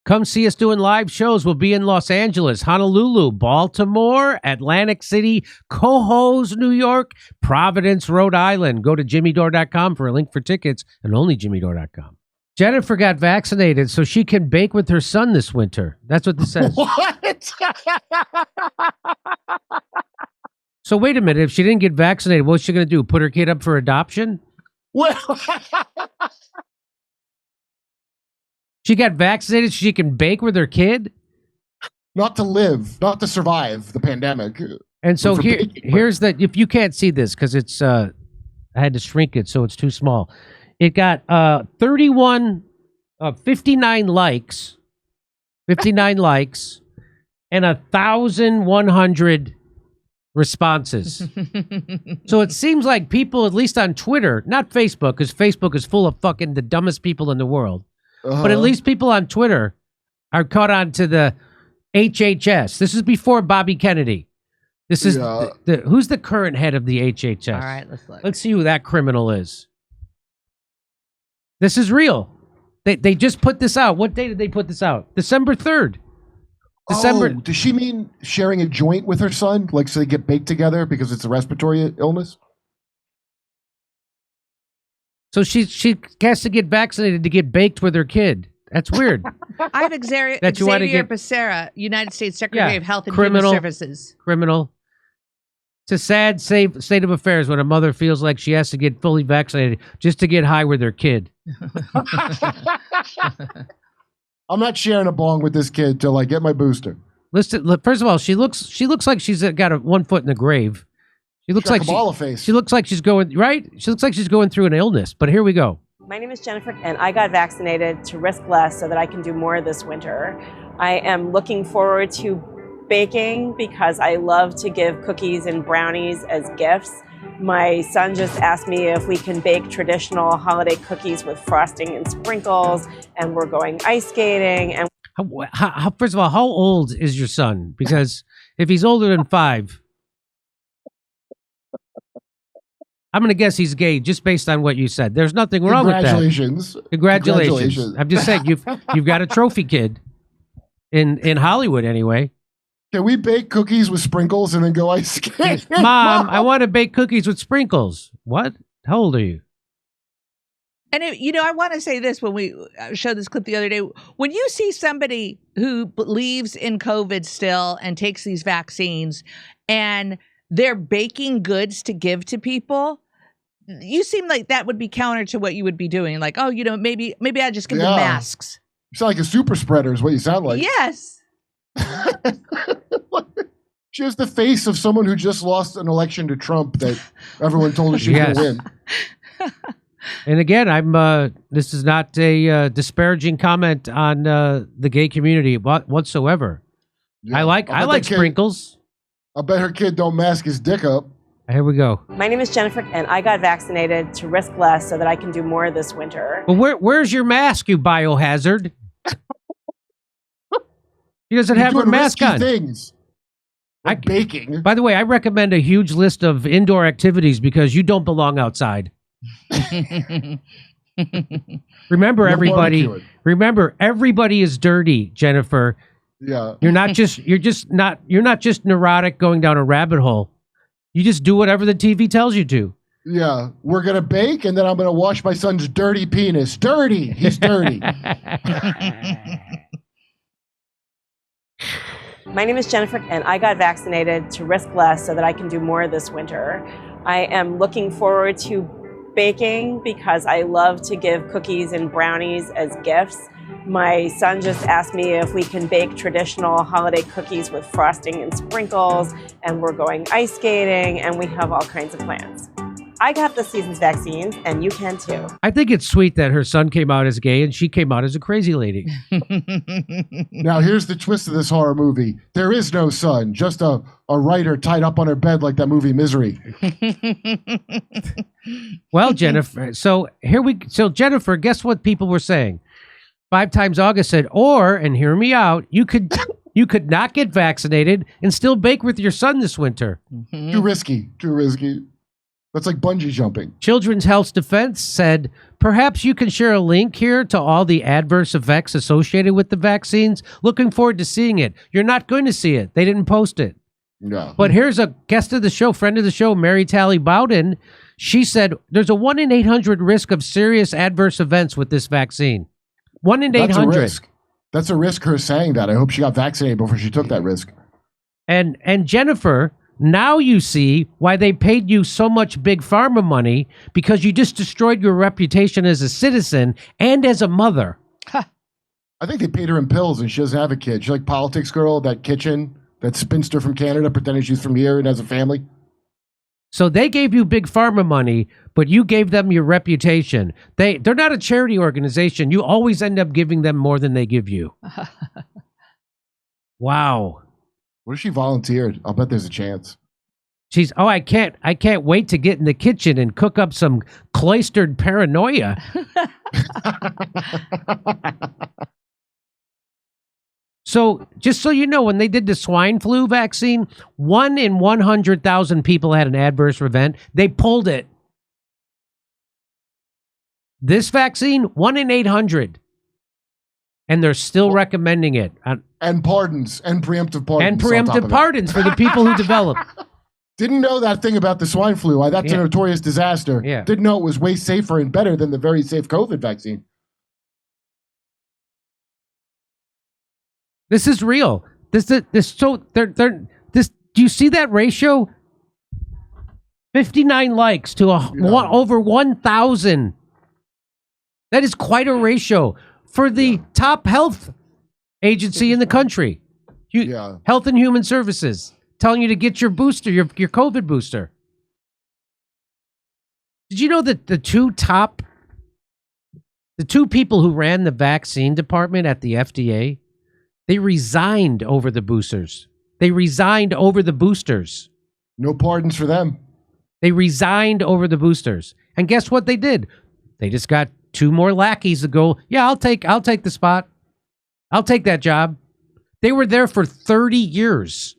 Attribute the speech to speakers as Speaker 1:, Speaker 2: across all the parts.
Speaker 1: Come see us doing live shows. We'll be in Los Angeles, Honolulu, Baltimore, Atlantic City, Cohoes, New York, Providence, Rhode Island. Go to jimmydore.com for a link for tickets, and only jimmydore.com. Jennifer got vaccinated so she can bake with her son this winter. That's what this says.
Speaker 2: What?
Speaker 1: So wait a minute. If she didn't get vaccinated, what's she going to do? Put her kid up for adoption?
Speaker 2: Well,
Speaker 1: She got vaccinated so she can bake with her kid?
Speaker 2: not to live, not to survive the pandemic.
Speaker 1: And so
Speaker 2: For baking, but-
Speaker 1: here's the, if you can't see this because it's, I had to shrink it so it's too small. It got 59 likes, and 1,100 responses. So it seems like people, at least on Twitter, not Facebook, because Facebook is full of fucking the dumbest people in the world, but at least people on Twitter are caught on to the HHS. This is before Bobby Kennedy. This is who's the current head of the HHS?
Speaker 3: All right, let's look.
Speaker 1: Let's see who that criminal is. This is real. They just put this out. What day did they put this out? December 3rd. December.
Speaker 2: Oh, does she mean sharing a joint with her son, like so they get baked together because it's a respiratory illness?
Speaker 1: So she has to get vaccinated to get baked with her kid. That's weird.
Speaker 3: I have Xavier Becerra, United States Secretary of Health and Human Services.
Speaker 1: Criminal. It's a sad state of affairs when a mother feels like she has to get fully vaccinated just to get high with her kid.
Speaker 2: I'm not sharing a bong with this kid till I get my booster.
Speaker 1: Listen, first of all, she looks like she's got one foot in the grave. She looks like she looks like she's going right. She looks like she's going through an illness. But here we go.
Speaker 4: My name is Jennifer, and I got vaccinated to risk less so that I can do more this winter. I am looking forward to baking because I love to give cookies and brownies as gifts. My son just asked me if we can bake traditional holiday cookies with frosting and sprinkles, and we're going ice skating. And
Speaker 1: First of all, how old is your son? Because if he's older than 5, I'm going to guess he's gay just based on what you said. There's nothing wrong with that. Congratulations. I'm just saying you've got a trophy kid in Hollywood anyway.
Speaker 2: Can we bake cookies with sprinkles and then go ice skate?
Speaker 1: Mom, I want to bake cookies with sprinkles. What? How old are you?
Speaker 3: And I want to say this when we showed this clip the other day. When you see somebody who believes in COVID still and takes these vaccines and they're baking goods to give to people, you seem like that would be counter to what you would be doing. Like, oh, maybe I just give them masks.
Speaker 2: You sound like a super spreader is what you sound like.
Speaker 3: Yes.
Speaker 2: She has the face of someone who just lost an election to Trump that everyone told her she was going to win.
Speaker 1: And again, this is not a disparaging comment on the gay community whatsoever. Yeah. I like sprinkles.
Speaker 2: I bet her kid don't mask his dick up.
Speaker 1: Here we go.
Speaker 4: My name is Jennifer, and I got vaccinated to risk less so that I can do more this winter.
Speaker 1: Well, where's your mask, you biohazard? She doesn't have her mask on.
Speaker 2: Things. Like baking.
Speaker 1: By the way, I recommend a huge list of indoor activities because you don't belong outside. Remember, everybody is dirty, Jennifer.
Speaker 2: Yeah.
Speaker 1: You're not just neurotic going down a rabbit hole. You just do whatever the TV tells you to.
Speaker 2: Yeah. We're going to bake and then I'm going to wash my son's dirty penis. Dirty. He's dirty.
Speaker 4: My name is Jennifer, and I got vaccinated to risk less so that I can do more this winter. I am looking forward to baking because I love to give cookies and brownies as gifts. My son just asked me if we can bake traditional holiday cookies with frosting and sprinkles, and we're going ice skating, and we have all kinds of plans. I got the season's vaccines, and you can too.
Speaker 1: I think it's sweet that her son came out as gay and she came out as a crazy lady.
Speaker 2: Now, here's the twist of this horror movie. There is no son, just a writer tied up on her bed like that movie Misery.
Speaker 1: Well, Jennifer, Jennifer, guess what people were saying? 5 times August said, and hear me out, you could not get vaccinated and still bake with your son this winter.
Speaker 2: Too risky. That's like bungee jumping.
Speaker 1: Children's Health Defense said, perhaps you can share a link here to all the adverse effects associated with the vaccines. Looking forward to seeing it. You're not going to see it. They didn't post it.
Speaker 2: No.
Speaker 1: But here's a guest of the show, friend of the show, Mary Talley Bowden. She said there's a 1 in 800 risk of serious adverse events with this vaccine. 1 in 800.
Speaker 2: That's a risk. That's a risk, her saying that. I hope she got vaccinated before she took that risk.
Speaker 1: And Jennifer, now you see why they paid you so much big pharma money, because you just destroyed your reputation as a citizen and as a mother.
Speaker 2: I think they paid her in pills and she doesn't have a kid. She's like Politics Girl, that kitchen, that spinster from Canada, pretending she's from here and has a family.
Speaker 1: So they gave you big pharma money, but you gave them your reputation. They're not a charity organization. You always end up giving them more than they give you. Wow.
Speaker 2: What if she volunteered? I'll bet there's a chance.
Speaker 1: I can't wait to get in the kitchen and cook up some cloistered paranoia. So just so you know, when they did the swine flu vaccine, 1 in 100,000 people had an adverse event. They pulled it. This vaccine, 1 in 800. And they're still recommending it.
Speaker 2: And pardons, and preemptive pardons.
Speaker 1: And preemptive pardons for the people who develop.
Speaker 2: Didn't know that thing about the swine flu. Why that's a notorious disaster.
Speaker 1: Yeah.
Speaker 2: Didn't know it was way safer and better than the very safe COVID vaccine.
Speaker 1: This is real. Do you see that ratio? 59 likes to over 1,000. That is quite a ratio for the top health agency in the country. Health and Human Services telling you to get your booster, your COVID booster. Did you know that the two people who ran the vaccine department at the FDA, they resigned over the boosters.
Speaker 2: No pardons for them.
Speaker 1: They resigned over the boosters. And guess what they did? They just got 2 more lackeys to go, yeah, I'll take the spot. I'll take that job. They were there for 30 years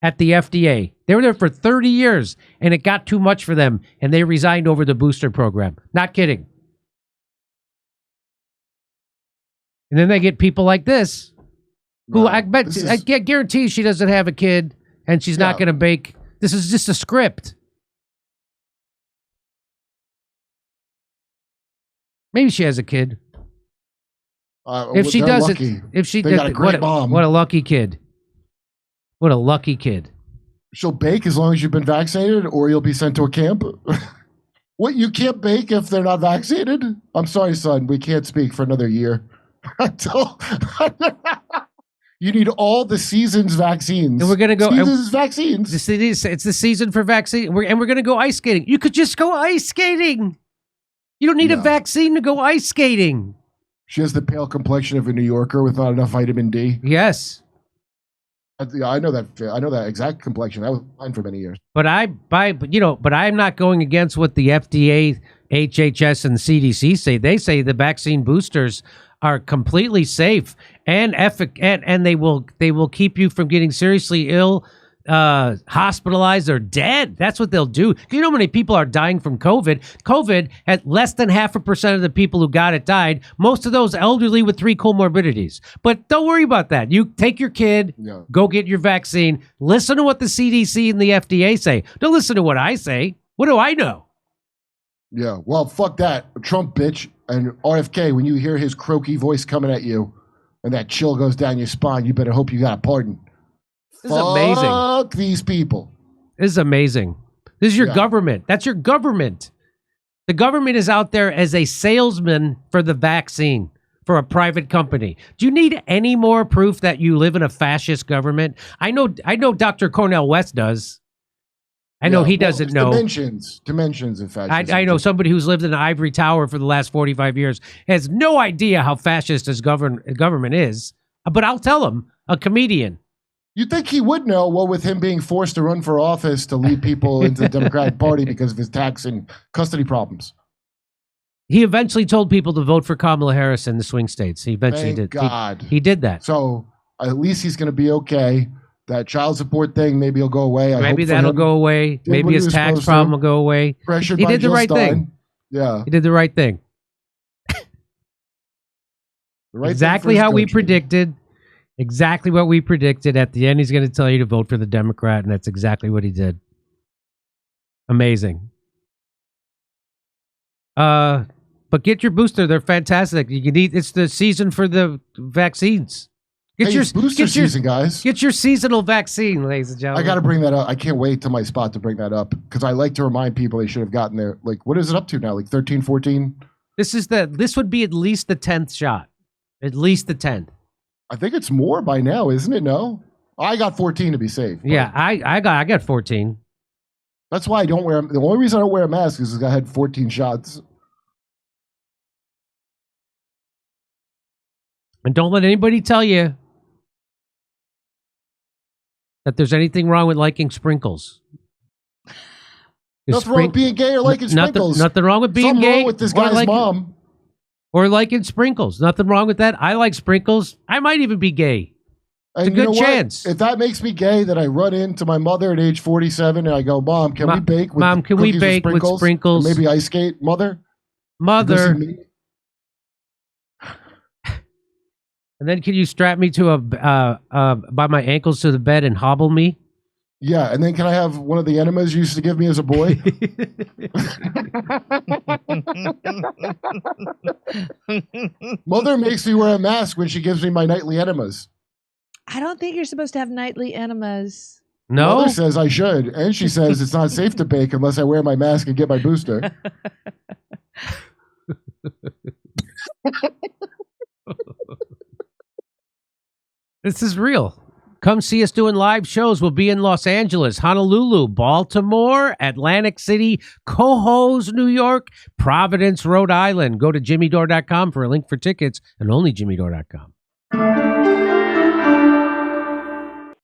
Speaker 1: at the FDA. They were there for 30 years, and it got too much for them, and they resigned over the booster program. Not kidding. And then they get people like this, who I guarantee she doesn't have a kid, and she's not going to bake. This is just a script. Maybe she has a kid. If she doesn't,
Speaker 2: they got a great mom.
Speaker 1: What a lucky kid. What a lucky kid.
Speaker 2: She'll bake as long as you've been vaccinated, or you'll be sent to a camp. What, you can't bake if they're not vaccinated? I'm sorry, son. We can't speak for another year. You need all the season's vaccines.
Speaker 1: And we're going to go.
Speaker 2: Season's vaccines.
Speaker 1: It's the season for vaccine. And we're going to go ice skating. You could just go ice skating. You don't need a vaccine to go ice skating.
Speaker 2: She has the pale complexion of a New Yorker with not enough vitamin D.
Speaker 1: Yes.
Speaker 2: I know that. I know that exact complexion. That was mine for many years.
Speaker 1: But I'm not going against what the FDA, HHS, and CDC say. They say the vaccine boosters are completely safe and they will keep you from getting seriously ill, hospitalized, or dead. That's what they'll do. You know how many people are dying from COVID? COVID, at less than 0.5% of the people who got it died. Most of those elderly with 3 comorbidities. But don't worry about that. You take your kid, go get your vaccine. Listen to what the CDC and the FDA say. Don't listen to what I say. What do I know?
Speaker 2: Yeah, well, fuck that. Trump, bitch. And RFK, when you hear his croaky voice coming at you and that chill goes down your spine, you better hope you got a pardon.
Speaker 1: This is amazing.
Speaker 2: Fuck these people.
Speaker 1: This is amazing. This is your government. That's your government. The government is out there as a salesman for the vaccine for a private company. Do you need any more proof that you live in a fascist government? I know Dr. Cornel West does. I know he doesn't know.
Speaker 2: Dimensions of fascism.
Speaker 1: I know somebody who's lived in an ivory tower for the last 45 years has no idea how fascist his government is. But I'll tell him, a comedian.
Speaker 2: You'd think he would know, well, with him being forced to run for office to lead people into the Democratic Party because of his tax and custody problems.
Speaker 1: He eventually told people to vote for Kamala Harris in the swing states. He eventually did.
Speaker 2: God.
Speaker 1: He did that.
Speaker 2: So at least he's going to be okay. That child support thing, maybe it'll go away.
Speaker 1: Maybe that'll go away. Maybe his tax problem will go away.
Speaker 2: Pressured
Speaker 1: He
Speaker 2: by
Speaker 1: did the
Speaker 2: Jill
Speaker 1: right
Speaker 2: Stein.
Speaker 1: thing.
Speaker 2: Yeah.
Speaker 1: He did the right thing.
Speaker 2: The right
Speaker 1: Exactly
Speaker 2: thing for
Speaker 1: how
Speaker 2: his
Speaker 1: we
Speaker 2: country.
Speaker 1: predicted. Exactly what we predicted. At the end, he's going to tell you to vote for the Democrat, and that's exactly what he did. Amazing. But get your booster. They're fantastic. You can eat. It's the season for the vaccines.
Speaker 2: Hey, it's booster season, guys.
Speaker 1: Get your seasonal vaccine, ladies and gentlemen.
Speaker 2: I got to bring that up. I can't wait till my spot to bring that up because I like to remind people they should have gotten there. Like, what is it up to now? Like 13, 14?
Speaker 1: This would be at least the 10th shot. At least the 10th.
Speaker 2: I think it's more by now, isn't it? No, I got 14 to be safe.
Speaker 1: Yeah, I got 14.
Speaker 2: That's why I don't wear. The only reason I don't wear a mask is because I had 14 shots.
Speaker 1: And don't let anybody tell you that there's anything wrong with liking sprinkles.
Speaker 2: Nothing wrong with being gay or liking sprinkles.
Speaker 1: Nothing wrong with being
Speaker 2: Something
Speaker 1: gay.
Speaker 2: wrong with this guy's mom.
Speaker 1: Or liking sprinkles. Nothing wrong with that. I like sprinkles. I might even be gay. It's
Speaker 2: And
Speaker 1: a
Speaker 2: you
Speaker 1: good
Speaker 2: know what?
Speaker 1: chance.
Speaker 2: If that makes me gay, then I run into my mother at age 47 and I go, Mom, can we bake with
Speaker 1: Mom, can we
Speaker 2: cookies
Speaker 1: bake with sprinkles?
Speaker 2: Or maybe ice skate, Mother?
Speaker 1: Mother. And then can you strap me to by my ankles to the bed and hobble me?
Speaker 2: Yeah, and then can I have one of the enemas you used to give me as a boy? Mother makes me wear a mask when she gives me my nightly enemas.
Speaker 3: I don't think you're supposed to have nightly enemas.
Speaker 1: No.
Speaker 2: Mother says I should, and she says it's not safe to bake unless I wear my mask and get my booster.
Speaker 1: This is real. Come see us doing live shows. We'll be in Los Angeles, Honolulu, Baltimore, Atlantic City, Cohoes, New York, Providence, Rhode Island. Go to jimmydore.com for a link for tickets and only jimmydore.com.